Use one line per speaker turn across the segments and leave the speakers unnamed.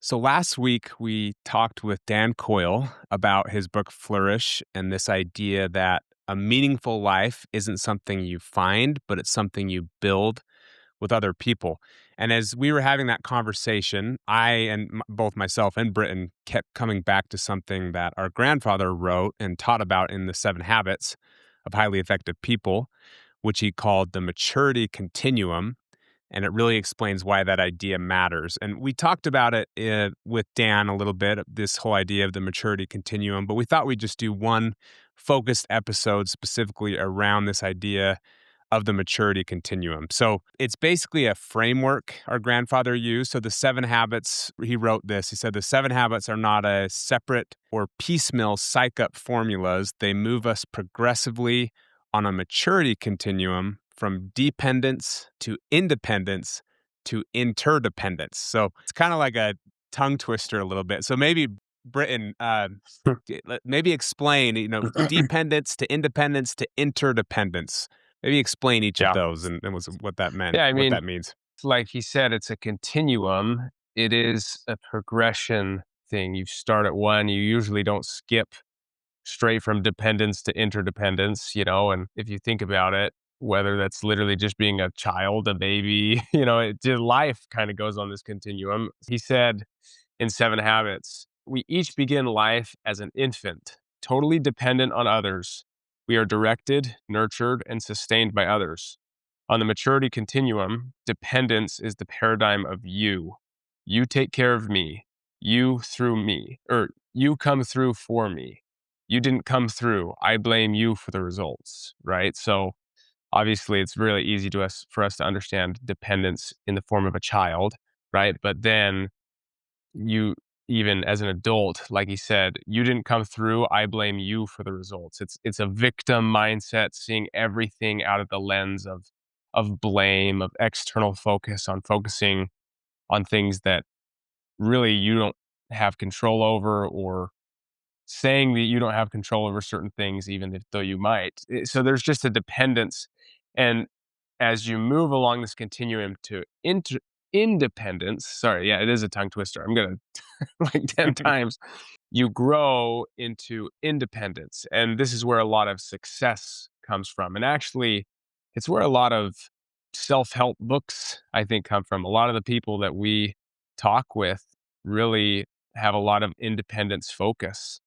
So last week we talked with Dan Coyle about his book Flourish and this idea that a meaningful life isn't something you find, but it's something you build with other people. And as we were having that conversation, I and both myself and Britain kept coming back to something that our grandfather wrote and taught about in the 7 Habits of Highly Effective People, which he called the maturity continuum. And it really explains why that idea matters. And we talked about it with Dan a little bit, this whole idea of the maturity continuum, but we thought we'd just do one focused episode specifically around this idea of the maturity continuum. So it's basically a framework our grandfather used. So the 7 habits, he wrote this. He said the 7 habits are not a separate or piecemeal psych-up formulas. They move us progressively on a maturity continuum from dependence to independence to interdependence. So it's kind of like a tongue twister a little bit. So maybe Britain, maybe explain, dependence to independence to interdependence. Maybe explain each of those and what that meant.
Yeah, I mean,
what that means.
like he said, it's a continuum. It is a progression thing. You start at one. You usually don't skip straight from dependence to interdependence, and if you think about it, whether that's literally just being a child, a baby, life kind of goes on this continuum. He said in 7 Habits, we each begin life as an infant, totally dependent on others. We are directed, nurtured, and sustained by others. On the maturity continuum, dependence is the paradigm of you. You take care of me. You through me, or you come through for me. You didn't come through. I blame you for the results, right? So obviously it's really easy for us to understand dependence in the form of a child, right? But then you, even as an adult, like he said, you didn't come through. I blame you for the results. It's a victim mindset, seeing everything out of the lens of blame, of external focus, on focusing on things that really you don't have control over, or saying that you don't have control over certain things, even if though you might. So there's just a dependence. And as you move along this continuum to independence, sorry, yeah, it is a tongue twister. I'm going to like 10 times. You grow into independence. And this is where a lot of success comes from. And actually, it's where a lot of self-help books, I think, come from. A lot of the people that we talk with really have a lot of independence focus.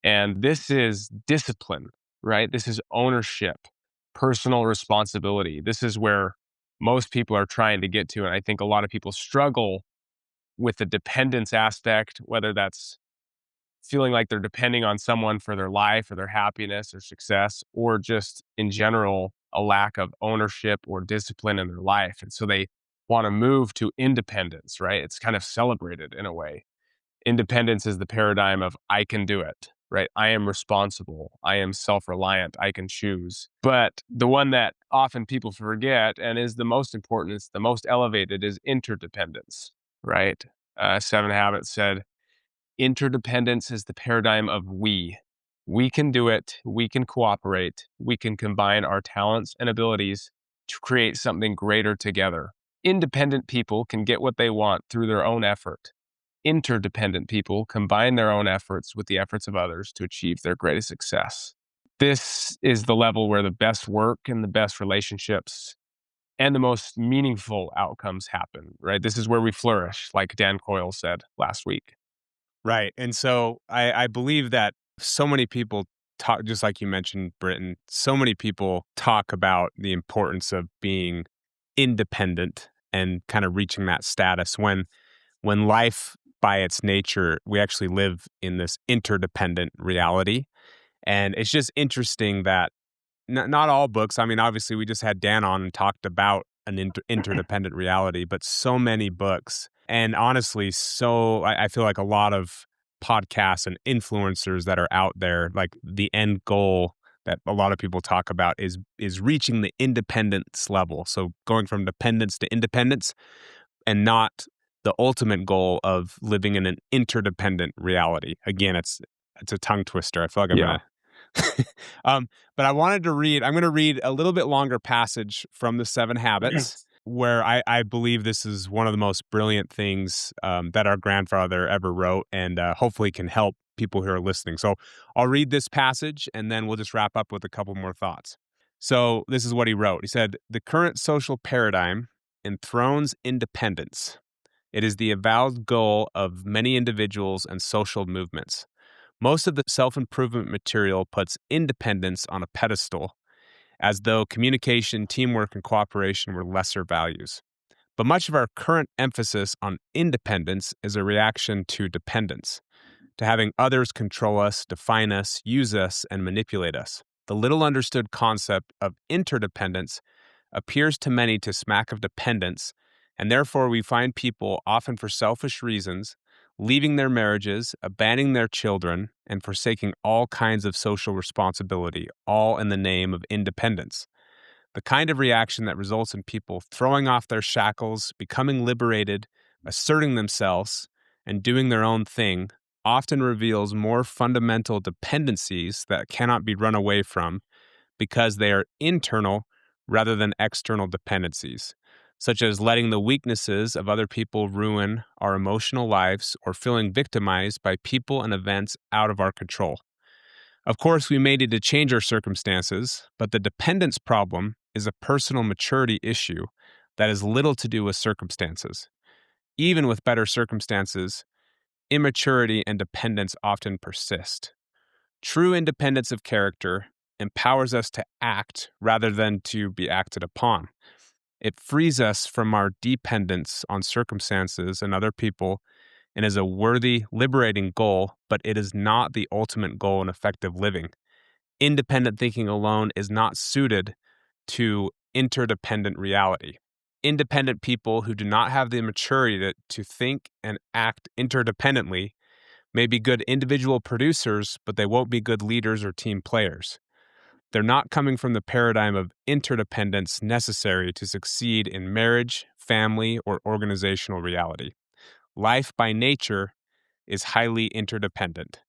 And this is discipline, right? This is ownership, personal responsibility. This is where most people are trying to get to. And I think a lot of people struggle with the dependence aspect, whether that's feeling like they're depending on someone for their life or their happiness or success, or just in general, a lack of ownership or discipline in their life. And so they want to move to independence, right? It's kind of celebrated in a way. Independence is the paradigm of I can do it, right? I am responsible. I am self-reliant. I can choose. But the one that often people forget and is the most important, it's the most elevated, is interdependence, right? 7 Habits said, interdependence is the paradigm of we. We can do it. We can cooperate. We can combine our talents and abilities to create something greater together. Independent people can get what they want through their own effort. Interdependent people combine their own efforts with the efforts of others to achieve their greatest success. This is the level where the best work and the best relationships and the most meaningful outcomes happen, right? This is where we flourish, like Dan Coyle said last week.
Right. And so I believe that so many people talk, just like you mentioned, Britain, so many people talk about the importance of being independent and kind of reaching that status when life by its nature, we actually live in this interdependent reality. And it's just interesting that not all books, I mean, obviously we just had Dan on and talked about an interdependent reality, but so many books. And honestly, I feel like a lot of podcasts and influencers that are out there, like the end goal that a lot of people talk about is reaching the independence level. So going from dependence to independence, and not the ultimate goal of living in an interdependent reality. Again, it's a tongue twister. I feel like I'm gonna. But I'm going to read a little bit longer passage from the 7 Habits. where I believe this is one of the most brilliant things that our grandfather ever wrote, and hopefully can help people who are listening. So I'll read this passage and then we'll just wrap up with a couple more thoughts. So this is what he wrote. He said, "The current social paradigm enthrones independence. It is the avowed goal of many individuals and social movements. Most of the self improvement material puts independence on a pedestal, as though communication, teamwork, and cooperation were lesser values. But much of our current emphasis on independence is a reaction to dependence, to having others control us, define us, use us, and manipulate us. The little understood concept of interdependence appears to many to smack of dependence, and therefore we find people, often for selfish reasons, leaving their marriages, abandoning their children, and forsaking all kinds of social responsibility, all in the name of independence. The kind of reaction that results in people throwing off their shackles, becoming liberated, asserting themselves, and doing their own thing often reveals more fundamental dependencies that cannot be run away from because they are internal rather than external dependencies, such as letting the weaknesses of other people ruin our emotional lives or feeling victimized by people and events out of our control. Of course, we may need to change our circumstances, but the dependence problem is a personal maturity issue that has little to do with circumstances. Even with better circumstances, immaturity and dependence often persist. True independence of character empowers us to act rather than to be acted upon. It frees us from our dependence on circumstances and other people and is a worthy, liberating goal, but it is not the ultimate goal in effective living. Independent thinking alone is not suited to interdependent reality. Independent people who do not have the maturity to think and act interdependently may be good individual producers, but they won't be good leaders or team players. They're not coming from the paradigm of interdependence necessary to succeed in marriage, family, or organizational reality. Life by nature is highly interdependent.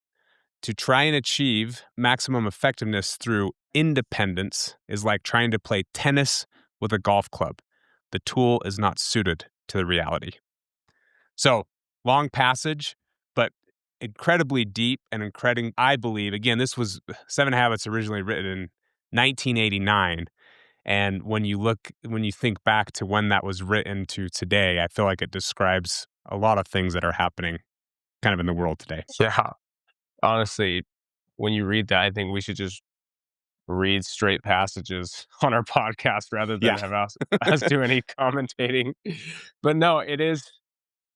To try and achieve maximum effectiveness through independence is like trying to play tennis with a golf club. The tool is not suited to the reality. So, long passage, but incredibly deep and incredible. I believe, again, this was Seven Habits originally written in 1989. And when you think back to when that was written to today, I feel like it describes a lot of things that are happening kind of in the world today.
Yeah. Honestly, when you read that, I think we should just read straight passages on our podcast rather than
Yeah,
have us do any commentating. But no, it is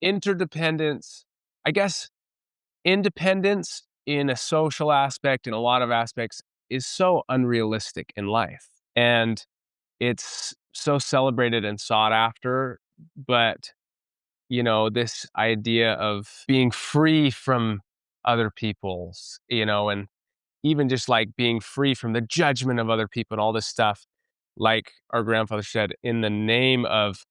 interdependence. I guess independence in a social aspect, in a lot of aspects, is so unrealistic in life. And it's so celebrated and sought after. But, this idea of being free from other people's, and even just like being free from the judgment of other people and all this stuff, like our grandfather said, in the name of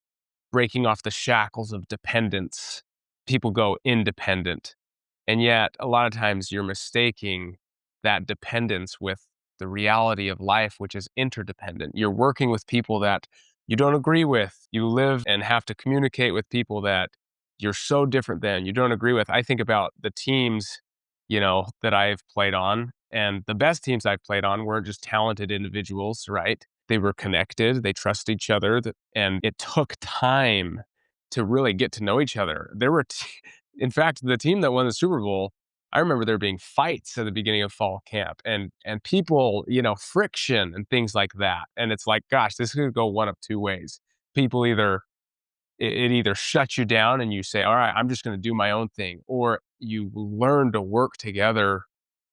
breaking off the shackles of dependence, people go independent. And yet, a lot of times you're mistaking that dependence with the reality of life, which is interdependent. You're working with people that you don't agree with. You live and have to communicate with people that you're so different than, you don't agree with. I think about the teams, that I've played on, and the best teams I've played on weren't just talented individuals, right? They were connected, they trust each other, and it took time to really get to know each other. In fact, the team that won the Super Bowl, I remember there being fights at the beginning of fall camp and people, friction and things like that. And it's like, gosh, this could go one of two ways. People either it either shuts you down and you say, all right, I'm just going to do my own thing, or you learn to work together.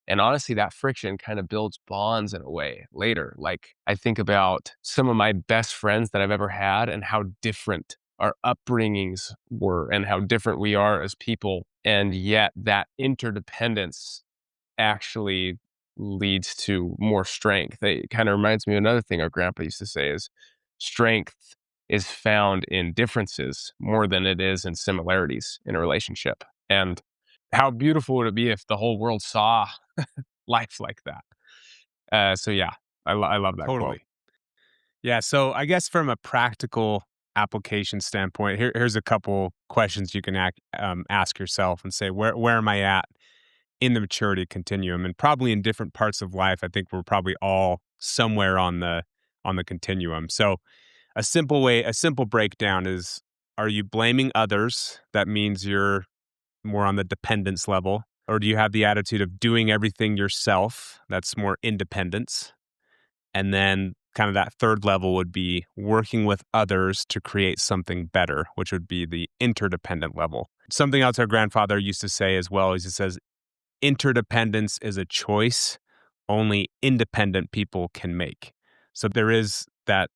And honestly, that friction kind of builds bonds in a way later. Like, I think about some of my best friends that I've ever had and how different our upbringings were and how different we are as people. And yet that interdependence actually leads to more strength. It kind of reminds me of another thing our grandpa used to say is strength is found in differences more than it is in similarities in a relationship. And how beautiful would it be if the whole world saw life like that? So yeah, I love that quote.
totally. Yeah, so I guess from a practical application standpoint, here's a couple questions you can ask yourself and say, where am I at in the maturity continuum? And probably in different parts of life, I think we're probably all somewhere on the continuum. So a simple breakdown is, are you blaming others? That means you're more on the dependence level. Or do you have the attitude of doing everything yourself? That's more independence. And then kind of that third level would be working with others to create something better, which would be the interdependent level. Something else our grandfather used to say as well is he says, interdependence is a choice only independent people can make. So there is that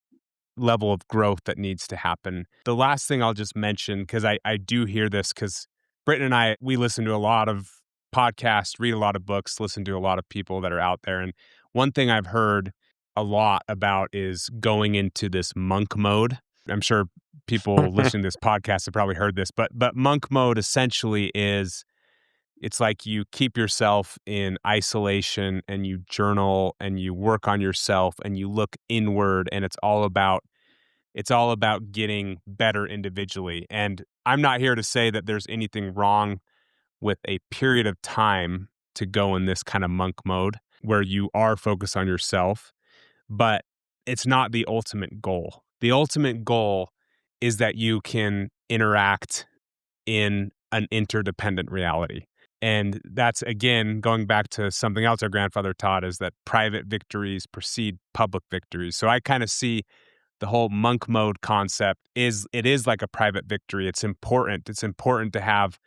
level of growth that needs to happen. The last thing I'll just mention, because I do hear this, because Britton and I, we listen to a lot of podcasts, read a lot of books, listen to a lot of people that are out there. And one thing I've heard a lot about is going into this monk mode. I'm sure people listening to this podcast have probably heard this, but monk mode essentially is, it's like you keep yourself in isolation and you journal and you work on yourself and you look inward, and it's all about getting better individually. And I'm not here to say that there's anything wrong with a period of time to go in this kind of monk mode where you are focused on yourself, but it's not the ultimate goal. The ultimate goal is that you can interact in an interdependent reality. And that's, again, going back to something else our grandfather taught, is that private victories precede public victories. So I kind of see the whole monk mode concept is like a private victory. It's important. It's important to have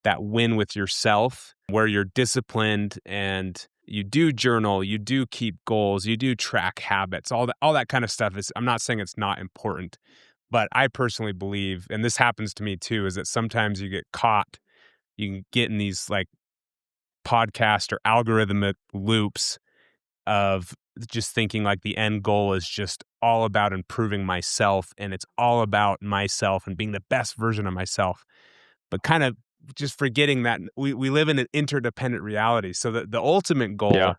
that win with yourself where you're disciplined and you do journal, you do keep goals, you do track habits, all that kind of stuff is, I'm not saying it's not important, but I personally believe, and this happens to me too, is that sometimes you can get in these like podcast or algorithmic loops of just thinking like the end goal is just all about improving myself and it's all about myself and being the best version of myself, but kind of just forgetting that we live in an interdependent reality. So the ultimate
Yeah.
goal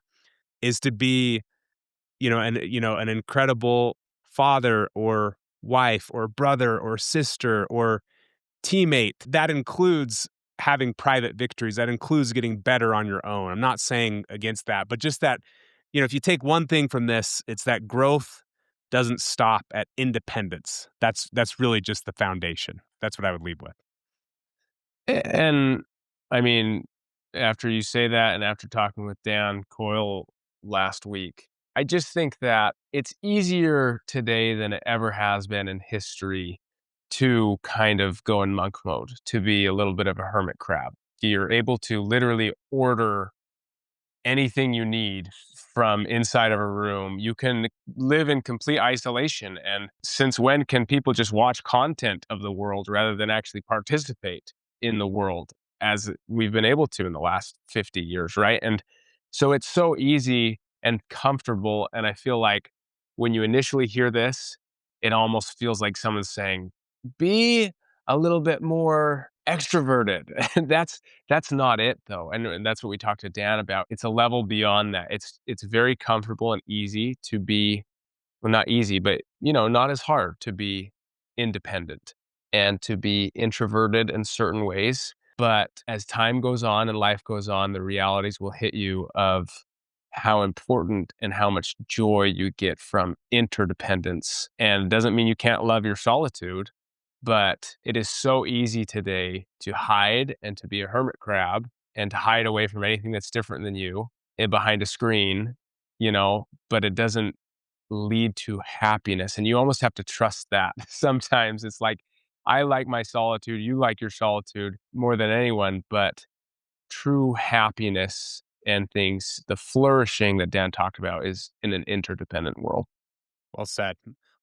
is to be, an incredible father or wife or brother or sister or teammate. That includes having private victories. That includes getting better on your own. I'm not saying against that, but just that, if you take one thing from this, it's that growth doesn't stop at independence. That's really just the foundation. That's what I would leave with.
And I mean, after you say that and after talking with Dan Coyle last week, I just think that it's easier today than it ever has been in history to kind of go in monk mode, to be a little bit of a hermit crab. You're able to literally order anything you need from inside of a room. You can live in complete isolation. And since when can people just watch content of the world rather than actually participate in the world as we've been able to in the last 50 years, right? And so it's so easy and comfortable. And I feel like when you initially hear this, it almost feels like someone's saying, be a little bit more extroverted. And that's not it though. And that's what we talked to Dan about. It's a level beyond that. It's very comfortable and easy to be, well, not easy, but not as hard to be independent and to be introverted in certain ways. But as time goes on and life goes on, the realities will hit you of how important and how much joy you get from interdependence. And it doesn't mean you can't love your solitude, but it is so easy today to hide and to be a hermit crab and to hide away from anything that's different than you and behind a screen, but it doesn't lead to happiness. And you almost have to trust that. Sometimes it's like, I like my solitude, you like your solitude more than anyone, but true happiness and things, the flourishing that Dan talked about, is in an interdependent world.
Well said.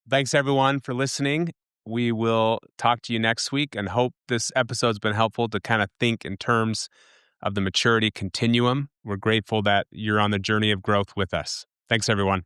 Thanks everyone for listening. We will talk to you next week and hope this episode's been helpful to kind of think in terms of the maturity continuum. We're grateful that you're on the journey of growth with us. Thanks everyone.